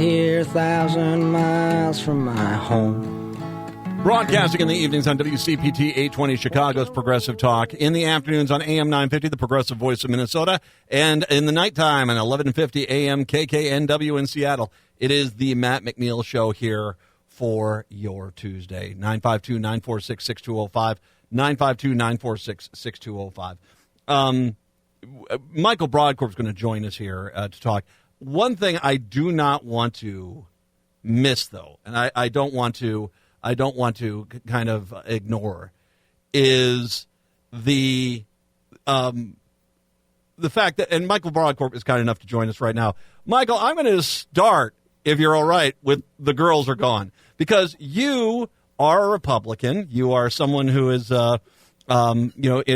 here 1,000 miles from my home. Broadcasting in the evenings on WCPT 820 Chicago's Progressive Talk. In the afternoons on AM 950, the Progressive Voice of Minnesota. And in the nighttime on 1150 AM KKNW in Seattle. It is the Matt McNeil Show here for your Tuesday. 952-946-6205. 952-946-6205. Michael Brodkorb is going to join us here to talk. One thing I do not want to miss, though, and I don't want to kind of ignore, is the fact that, and Michael Brodkorb is kind enough to join us right now. Michael, I'm going to start, if you're all right, with The Girls Are Gone, because you are a Republican. You are someone who is, it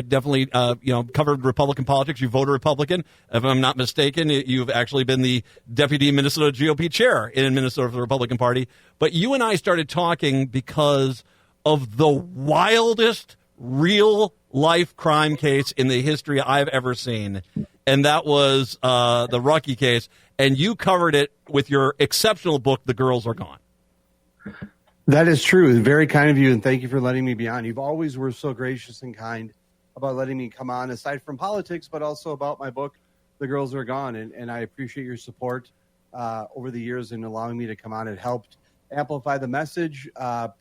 definitely, covered Republican politics. You voted Republican. If I'm not mistaken, you've actually been the deputy Minnesota GOP chair in Minnesota for the Republican Party. But you and I started talking because of the wildest real-life crime case in the history I've ever seen, and that was the Rucky case. And you covered it with your exceptional book, The Girls Are Gone. That is true. Very kind of you, and thank you for letting me be on. You've always were so gracious and kind about letting me come on, aside from politics, but also about my book, The Girls Are Gone. And I appreciate your support over the years in allowing me to come on. It helped amplify the message.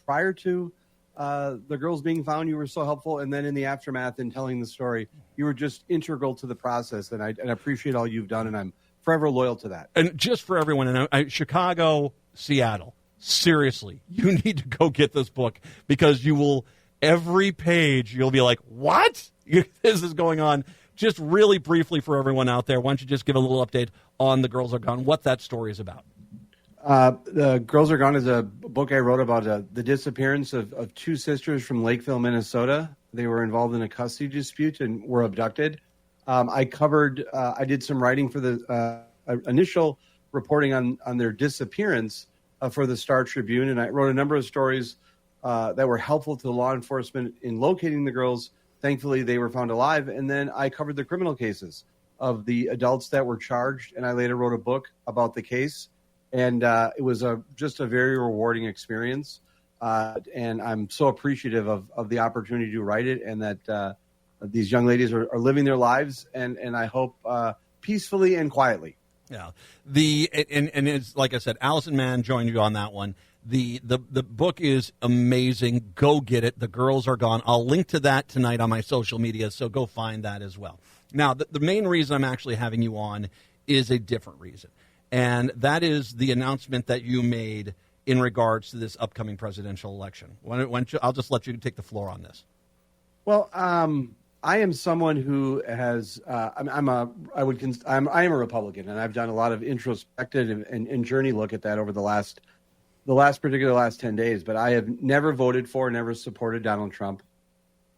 Prior to the girls being found, you were so helpful. And then in the aftermath and telling the story, you were just integral to the process. And I appreciate all you've done, and I'm forever loyal to that. And just for everyone, and Chicago, Seattle, seriously, you need to go get this book, because you will, every page, you'll be like, what? This is going on. Just really briefly for everyone out there, why don't you just give a little update on The Girls Are Gone, what that story is about? The Girls Are Gone is a book I wrote about the disappearance of two sisters from Lakeville, Minnesota. They were involved in a custody dispute and were abducted. I did some writing for the initial reporting on their disappearance for the Star Tribune, and I wrote a number of stories that were helpful to law enforcement in locating the girls. Thankfully, they were found alive, and then I covered the criminal cases of the adults that were charged, and I later wrote a book about the case, and it was just a very rewarding experience, and I'm so appreciative of the opportunity to write it, and that these young ladies are living their lives, and I hope peacefully and quietly. Yeah, and it's like I said, Allison Mann joined you on that one. The book is amazing. Go get it. The Girls Are Gone. I'll link to that tonight on my social media, so go find that as well. Now, the main reason I'm actually having you on is a different reason, and that is the announcement that you made in regards to this upcoming presidential election. I'll just let you take the floor on this. Well, I am someone who has. I am a Republican, and I've done a lot of introspective and journey look at that over the last 10 days. But I have never voted for, never supported Donald Trump,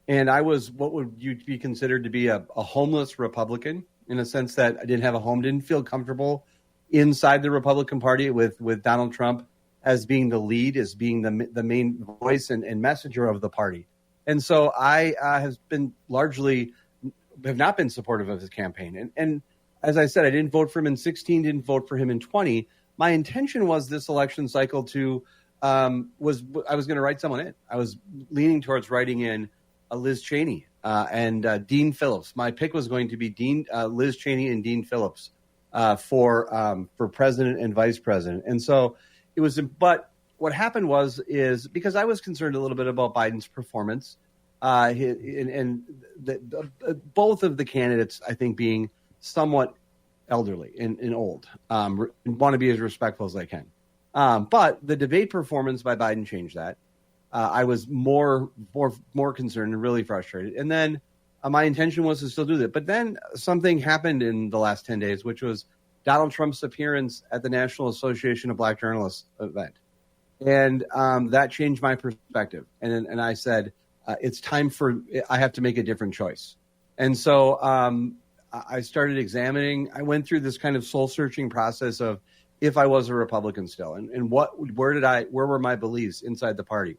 and I was what would you be considered to be a homeless Republican, in a sense that I didn't have a home, didn't feel comfortable inside the Republican Party with Donald Trump as being the lead, as being the main voice and messenger of the party. And so I have not been supportive of his campaign. And as I said, I didn't vote for him in 2016, didn't vote for him in 2020. My intention was this election cycle I was going to write someone in. I was leaning towards writing in Liz Cheney and Dean Phillips. My pick was going to be Liz Cheney and Dean Phillips for president and vice president. And so it was, but what happened is because I was concerned a little bit about Biden's performance, both of the candidates, I think, being somewhat elderly and old, want to be as respectful as I can. But the debate performance by Biden changed that. I was more concerned and really frustrated. And then my intention was to still do that. But then something happened in the last 10 days, which was Donald Trump's appearance at the National Association of Black Journalists event. And that changed my perspective. And I said, it's time I have to make a different choice. And so I started examining. I went through this kind of soul-searching process of if I was a Republican still, and where were my beliefs inside the party?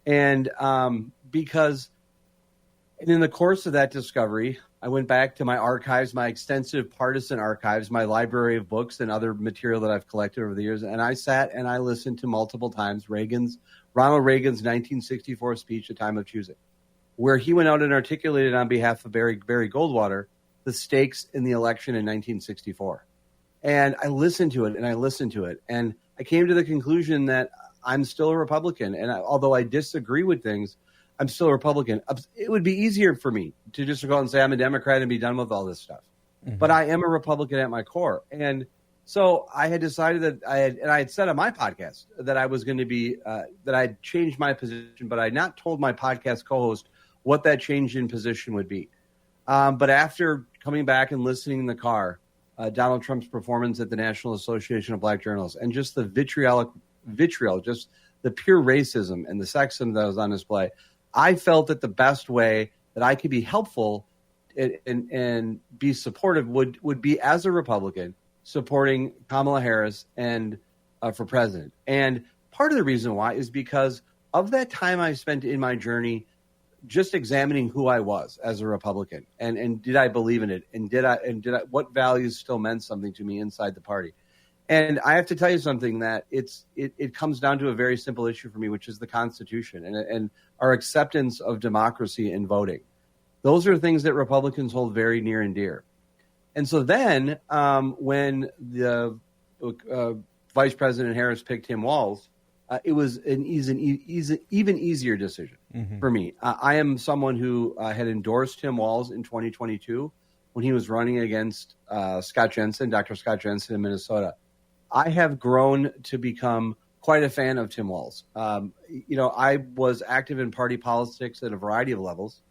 And because And in the course of that discovery, I went back to my archives, my extensive partisan archives, my library of books and other material that I've collected over the years. And I sat and I listened to multiple times Ronald Reagan's 1964 speech, The Time of Choosing, where he went out and articulated on behalf of Barry Goldwater the stakes in the election in 1964. And I listened to it and I listened to it. And I came to the conclusion that I'm still a Republican. And although I disagree with things, I'm still a Republican. It would be easier for me to just go out and say I'm a Democrat and be done with all this stuff. Mm-hmm. But I am a Republican at my core. And so I had decided that I had said on my podcast that I was going to be, that I'd changed my position, but I had not told my podcast co-host what that change in position would be. But after coming back and listening in the car, Donald Trump's performance at the National Association of Black Journalists and just the vitriol, just the pure racism and the sexism that was on display, I felt that the best way that I could be helpful and be supportive would be as a Republican supporting Kamala Harris and for president. And part of the reason why is because of that time I spent in my journey just examining who I was as a Republican and did I believe in it and did I what values still meant something to me inside the party. And I have to tell you something that it comes down to a very simple issue for me, which is the Constitution and our acceptance of democracy and voting. Those are things that Republicans hold very near and dear. And so then when the Vice President Harris picked Tim Walz, it was an even easier decision for me. I am someone who had endorsed Tim Walz in 2022 when he was running against Dr. Scott Jensen in Minnesota. I have grown to become quite a fan of Tim Walz. I was active in party politics at a variety of levels.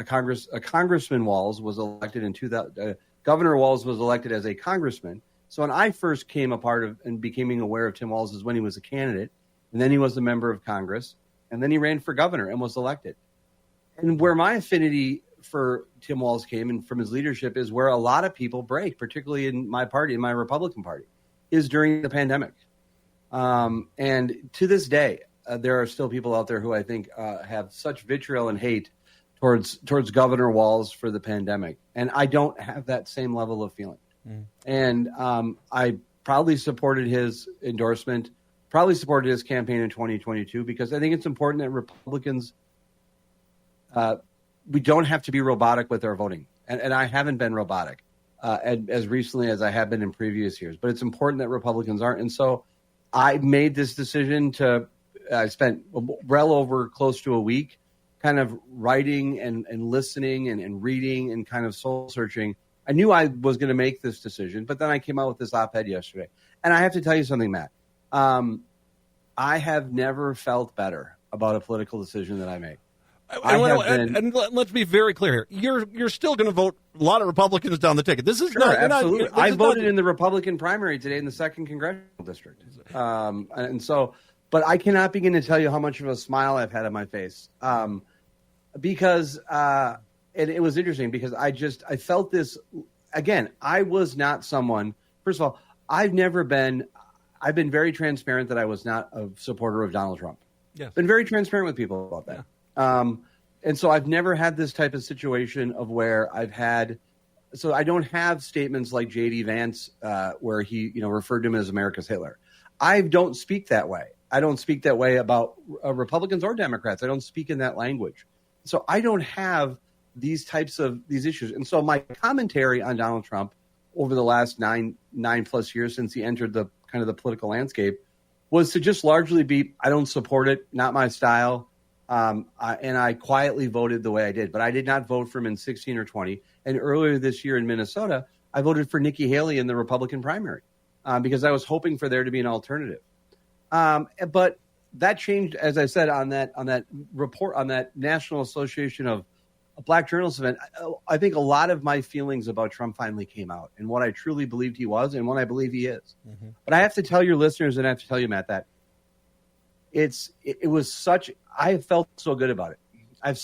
Congressman Walz was elected in 2000. Governor Walz was elected as a congressman. So when I first came a part of and becoming aware of Tim Walz is when he was a candidate, and then he was a member of Congress, and then he ran for governor and was elected. And where my affinity for Tim Walz came and from his leadership is where a lot of people break, particularly in my party, in my Republican Party, is during the pandemic. And to this day, there are still people out there who I think have such vitriol and hate towards Governor Walz for the pandemic. And I don't have that same level of feeling. And I proudly supported his endorsement, probably supported his campaign in 2022, because I think it's important that Republicans, we don't have to be robotic with our voting. And I haven't been robotic as recently as I have been in previous years. But it's important that Republicans aren't. And so I made this decision I spent well over close to a week kind of writing and listening and reading and kind of soul searching. I knew I was going to make this decision, but then I came out with this op-ed yesterday. And I have to tell you something, Matt. I have never felt better about a political decision that I make. And let's be very clear here. You're still going to vote a lot of Republicans down the ticket. This is sure, absolutely. I voted in the Republican primary today in the 2nd Congressional District. But I cannot begin to tell you how much of a smile I've had on my face. Because it was interesting because I felt this again. I was not someone, first of all, I've been very transparent that I was not a supporter of Donald Trump. Yes. Been very transparent with people about that. Yeah. And so I've never had this type of situation of where so I don't have statements like J.D. Vance where he, referred to him as America's Hitler. I don't speak that way. I don't speak that way about Republicans or Democrats. I don't speak in that language. So I don't have these issues. And so my commentary on Donald Trump over the last nine plus years since he entered the kind of the political landscape was to just largely be, I don't support it, not my style. And I quietly voted the way I did, but I did not vote for him in 16 or 20. And earlier this year in Minnesota, I voted for Nikki Haley in the Republican primary because I was hoping for there to be an alternative. But that changed, as I said, on that report, on that National Association of Black Journalists event. I think a lot of my feelings about Trump finally came out and what I truly believed he was and what I believe he is. Mm-hmm. But I have to tell your listeners and I have to tell you, Matt, that I have felt so good about it. I've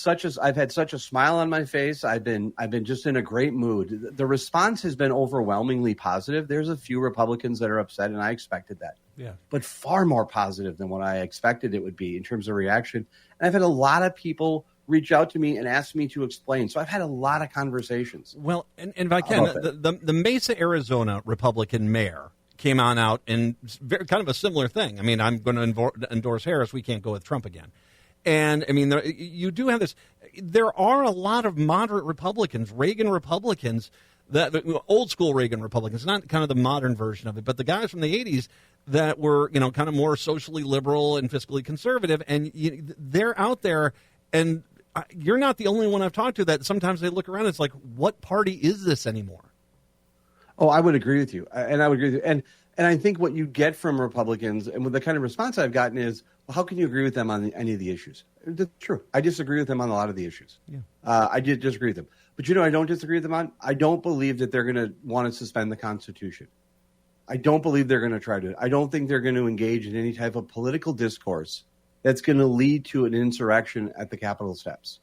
had such a smile on my face. I've been just in a great mood. The response has been overwhelmingly positive. There's a few Republicans that are upset, and I expected that. Yeah. But far more positive than what I expected it would be in terms of reaction. And I've had a lot of people reach out to me and ask me to explain. So I've had a lot of conversations. Well, and if I can, the Mesa, Arizona Republican mayor came on out and kind of a similar thing. I mean, I'm going to endorse Harris. We can't go with Trump again. And, I mean, you do have this. There are a lot of moderate Republicans, Reagan Republicans, old school Reagan Republicans, not kind of the modern version of it, but the guys from the 80s that were, kind of more socially liberal and fiscally conservative. And they're out there, and you're not the only one I've talked to that sometimes they look around and it's like, what party is this anymore? Oh, I would agree with you. And I would agree with you. And I think what you get from Republicans and with the kind of response I've gotten is, well, how can you agree with them on any of the issues? That's true. I disagree with them on a lot of the issues. Yeah. I did disagree with them. But I don't disagree with them on, I don't believe that they're going to want to suspend the Constitution. I don't believe they're going to try to. I don't think they're going to engage in any type of political discourse that's going to lead to an insurrection at the Capitol steps.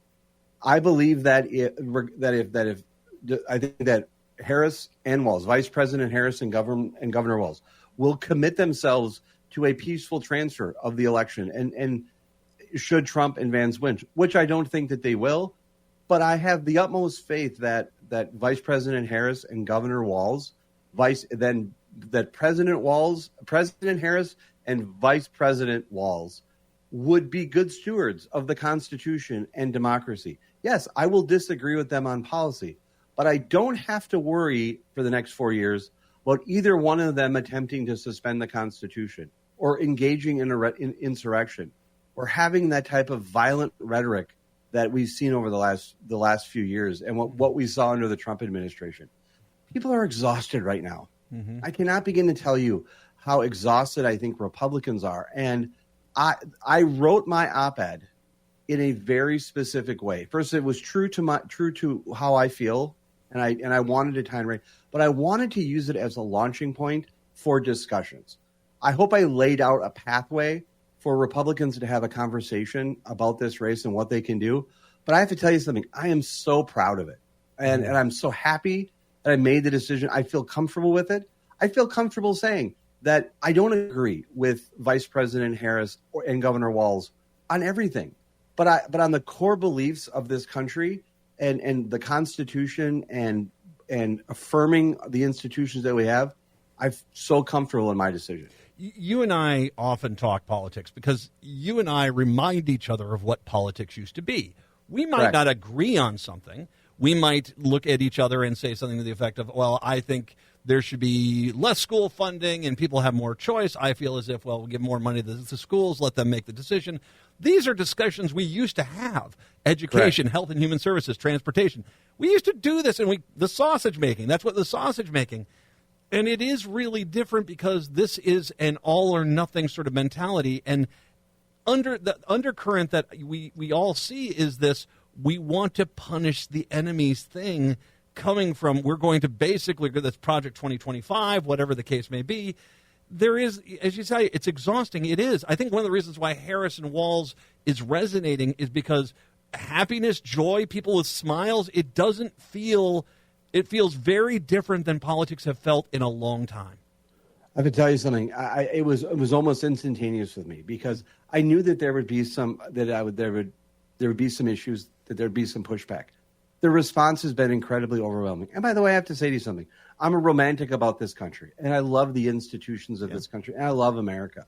I believe that I think that Harris and Walz, Vice President Harris and Governor Walz, will commit themselves to a peaceful transfer of the election. And should Trump and Vance win, which I don't think that they will, but I have the utmost faith that Vice President Harris and Governor Walz, President Harris and Vice President Walz would be good stewards of the Constitution and democracy. Yes, I will disagree with them on policy, but I don't have to worry for the next 4 years about either one of them attempting to suspend the Constitution or engaging in an insurrection or having that type of violent rhetoric that we've seen over the last few years and what we saw under the Trump administration. People are exhausted right now. Mm-hmm. I cannot begin to tell you how exhausted I think Republicans are. And I wrote my op-ed in a very specific way. First, it was true to how I feel, and I wanted to tie and write, but I wanted to use it as a launching point for discussions. I hope I laid out a pathway for Republicans to have a conversation about this race and what they can do. But I have to tell you something. I am so proud of it, and I'm so happy that I made the decision. I feel comfortable with it. I feel comfortable saying that I don't agree with Vice President Harris and Governor Walz on everything, but on the core beliefs of this country and the Constitution and affirming the institutions that we have, I'm so comfortable in my decision. You and I often talk politics because you and I remind each other of what politics used to be. We might not agree on something. We might look at each other and say something to the effect of, well, I think there should be less school funding and people have more choice. I feel as if, well, we'll give more money to the schools, let them make the decision. These are discussions we used to have. Education, health and human services, transportation. We used to do this, and the sausage making. That's what the sausage making. And it is really different because this is an all or nothing sort of mentality. And the undercurrent that we all see is this: we want to punish the enemy's thing coming from, we're going to basically, that's Project 2025, whatever the case may be. There is, as you say, it's exhausting. It is. I think one of the reasons why Harris and Walz is resonating is because happiness, joy, people with smiles, it feels very different than politics have felt in a long time. I have to tell you something. It was almost instantaneous with me because I knew that there would be some issues, that there'd be some pushback. The response has been incredibly overwhelming. And by the way, I have to say to you something. I'm a romantic about this country, and I love the institutions of this country, and I love America.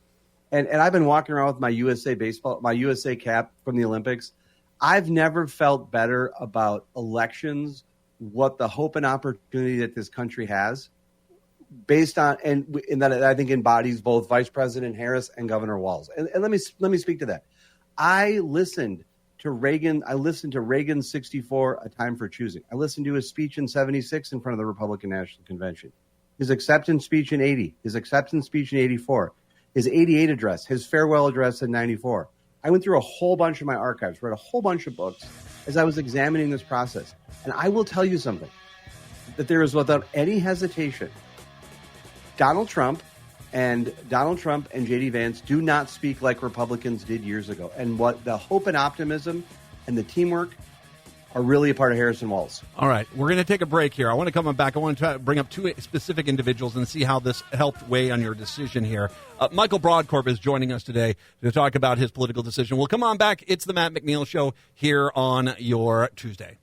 And I've been walking around with my USA cap from the Olympics. I've never felt better about elections, what the hope and opportunity that this country has, based on and that I think embodies both Vice President Harris and Governor Walz. And let me speak to that. I listened to Reagan's 64, A Time for Choosing. I listened to his speech in 76 in front of the Republican National Convention, his acceptance speech in 80, his acceptance speech in 84, his 88 address, his farewell address in 94. I went through a whole bunch of my archives, read a whole bunch of books as I was examining this process. And I will tell you something, that there is, without any hesitation, Donald Trump and J.D. Vance do not speak like Republicans did years ago. And what the hope and optimism and the teamwork are really a part of Harris and Walz. All right, we're going to take a break here. I want to come back. I want to bring up two specific individuals and see how this helped weigh on your decision here. Michael Brodkorb is joining us today to talk about his political decision. We'll come on back. It's the Matt McNeil Show here on your Tuesday.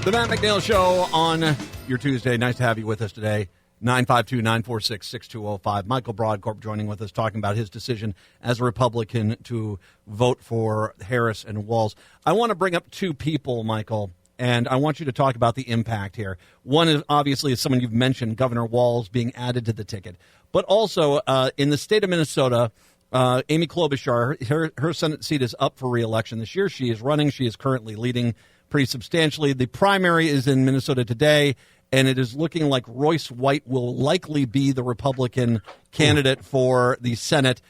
The Matt McNeil Show on your Tuesday. Nice to have you with us today. 952-946-6205. Michael Brodkorb joining with us, talking about his decision as a Republican to vote for Harris and Walz. I want to bring up two people, Michael, and I want you to talk about the impact here. One is obviously is someone you've mentioned, Governor Walz being added to the ticket. But also in the state of Minnesota, Amy Klobuchar, her Senate seat is up for re-election this year. She is running. She is currently leading pretty substantially. The primary is in Minnesota today, and it is looking like Royce White will likely be the Republican candidate for the Senate.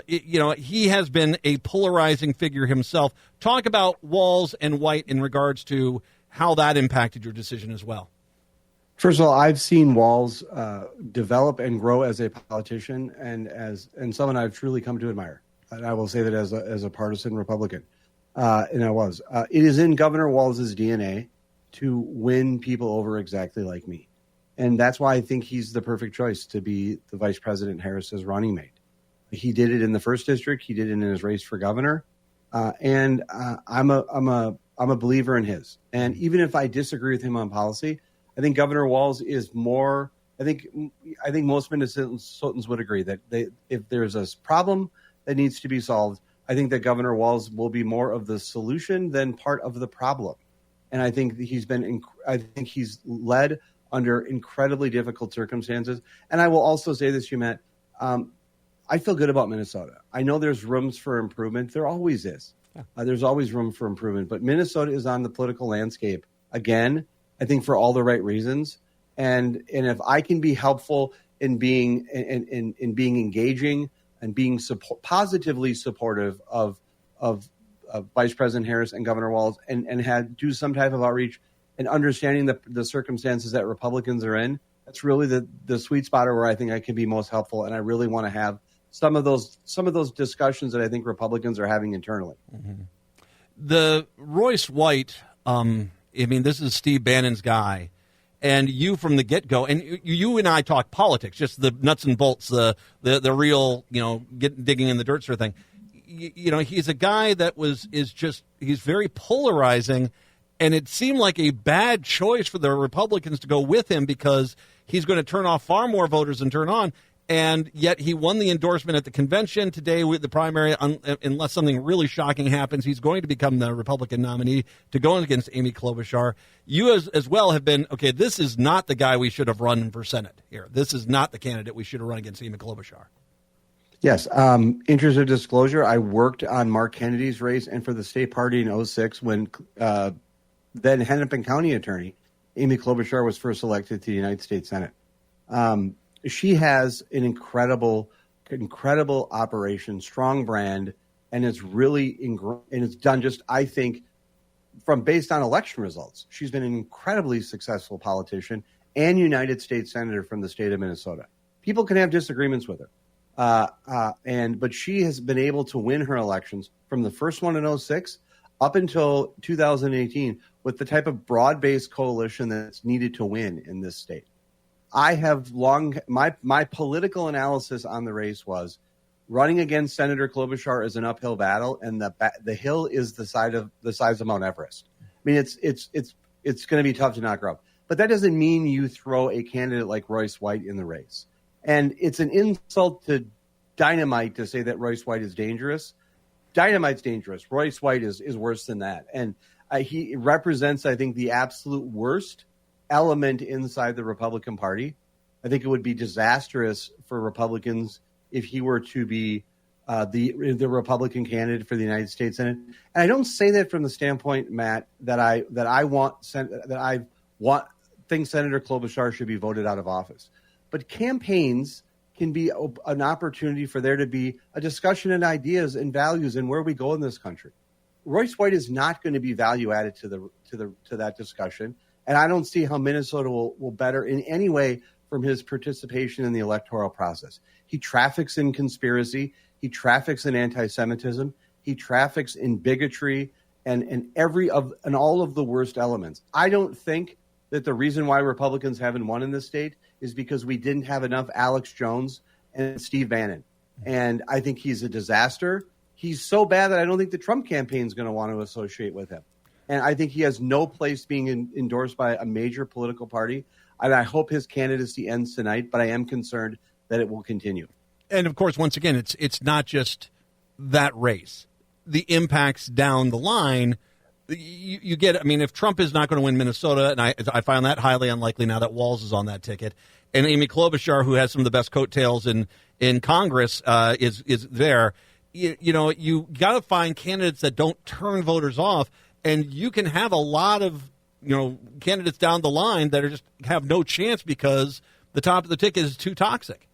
He has been a polarizing figure himself. Talk about Walz and White in regards to how that impacted your decision as well. First of all, I've seen Walz develop and grow as a politician and someone I've truly come to admire. And I will say that as a partisan Republican. And I was. It is in Governor Walz's DNA to win people over exactly like me. And that's why I think he's the perfect choice to be the Vice President Harris's running mate. He did it in the 1st District. He did it in his race for governor. I'm a believer in his. And even if I disagree with him on policy, I think Governor Walz is more. I think most Minnesotans would agree that if there's a problem that needs to be solved, I think that Governor Walz will be more of the solution than part of the problem. And I think he's led under incredibly difficult circumstances. And I will also say this, you Matt, I feel good about Minnesota. I know there's rooms for improvement. There always is. Yeah. There's always room for improvement. But Minnesota is on the political landscape again, I think for all the right reasons. And if I can be helpful in being engaging and being positively supportive of Vice President Harris and Governor Walz and do some type of outreach and understanding the circumstances that Republicans are in, that's really the sweet spot where I think I can be most helpful. And I really want to have some of those discussions that I think Republicans are having internally. Mm-hmm. The Royce White, this is Steve Bannon's guy. And you from the get-go, and you and I talk politics, just the nuts and bolts, the real, digging in the dirt sort of thing. He's a guy that he's very polarizing, and it seemed like a bad choice for the Republicans to go with him because he's going to turn off far more voters than turn on. And yet he won the endorsement at the convention today with the primary. Unless something really shocking happens, he's going to become the Republican nominee to go against Amy Klobuchar. You as well have been, okay, this is not the guy we should have run for Senate here. This is not the candidate we should have run against Amy Klobuchar. Yes. Interest of disclosure, I worked on Mark Kennedy's race and for the state party in 2006 when then Hennepin County attorney Amy Klobuchar was first elected to the United States Senate. She has an incredible operation, strong brand, and it's really and it's done just, I think, based on election results. She's been an incredibly successful politician and United States Senator from the state of Minnesota. People can have disagreements with her, but she has been able to win her elections from the first one in 2006 up until 2018 with the type of broad-based coalition that's needed to win in this state. I have my political analysis on the race was running against Senator Klobuchar is an uphill battle, and the hill is the size of Mount Everest. I mean, it's going to be tough to knock her up, but that doesn't mean you throw a candidate like Royce White in the race. And it's an insult to Dynamite to say that Royce White is dangerous. Dynamite's dangerous. Royce White is worse than that, and he represents, I think, the absolute worst element inside the Republican Party. I think it would be disastrous for Republicans if he were to be the Republican candidate for the United States Senate. And I don't say that from the standpoint, Matt, that I think Senator Klobuchar should be voted out of office. But campaigns can be an opportunity for there to be a discussion and ideas and values and where we go in this country. Royce White is not going to be value added to that discussion. And I don't see how Minnesota will better in any way from his participation in the electoral process. He traffics in conspiracy. He traffics in anti-Semitism. He traffics in bigotry and all of the worst elements. I don't think that the reason why Republicans haven't won in this state is because we didn't have enough Alex Jones and Steve Bannon. And I think he's a disaster. He's so bad that I don't think the Trump campaign is going to want to associate with him. And I think he has no place being endorsed by a major political party. And I hope his candidacy ends tonight, but I am concerned that it will continue. And, of course, once again, it's not just that race. The impacts down the line, you get, I mean, if Trump is not going to win Minnesota, and I find that highly unlikely now that Walz is on that ticket, and Amy Klobuchar, who has some of the best coattails in Congress, is there, you got to find candidates that don't turn voters off, and you can have a lot of, candidates down the line that are just have no chance because the top of the ticket is too toxic.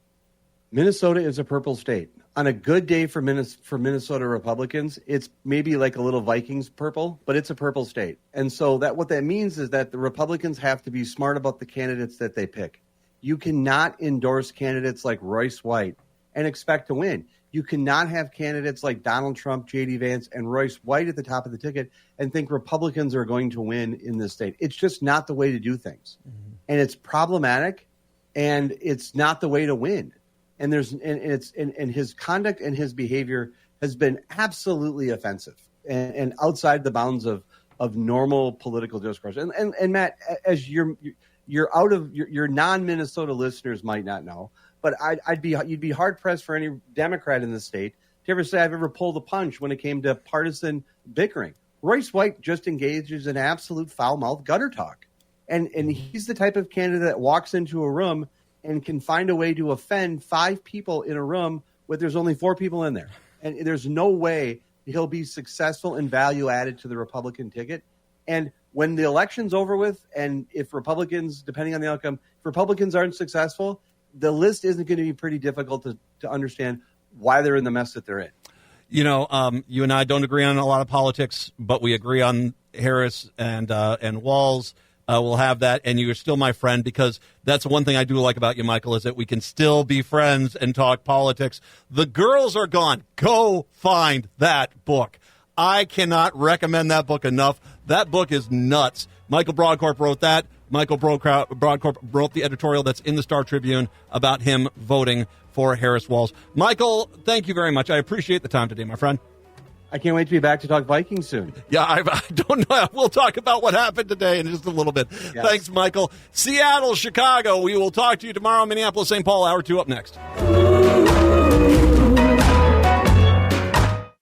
Minnesota is a purple state. On a good day for Minnesota Republicans, it's maybe like a little Vikings purple, but it's a purple state. And so what that means is that the Republicans have to be smart about the candidates that they pick. You cannot endorse candidates like Royce White and expect to win. You cannot have candidates like Donald Trump, J.D. Vance, and Royce White at the top of the ticket and think Republicans are going to win in this state. It's just not the way to do things. Mm-hmm. And it's problematic, and it's not the way to win. And his conduct and his behavior has been absolutely offensive and outside the bounds of normal political discourse. And Matt, as you're out of your non-Minnesota listeners might not know, but you'd be hard pressed for any Democrat in the state to ever say I've ever pulled a punch when it came to partisan bickering. Royce White just engages in absolute foul-mouthed gutter talk, and he's the type of candidate that walks into a room and can find a way to offend 5 people in a room where there's only 4 people in there. And there's no way he'll be successful and value added to the Republican ticket. And when the election's over with, and if Republicans, depending on the outcome, if Republicans aren't successful, the list isn't going to be pretty difficult to understand why they're in the mess that they're in. You and I don't agree on a lot of politics, but we agree on Harris and Walz. We'll have that, and you're still my friend, because that's one thing I do like about you, Michael, is that we can still be friends and talk politics. The Girls Are Gone. Go find that book. I cannot recommend that book enough. That book is nuts. Michael Brodkorb wrote that. Michael Brodkorb wrote the editorial that's in the Star Tribune about him voting for Harris Walz. Michael, thank you very much. I appreciate the time today, my friend. I can't wait to be back to talk Vikings soon. Yeah, I don't know. We'll talk about what happened today in just a little bit. Yes. Thanks, Michael. Seattle, Chicago. We will talk to you tomorrow. Minneapolis, St. Paul, hour 2 up next.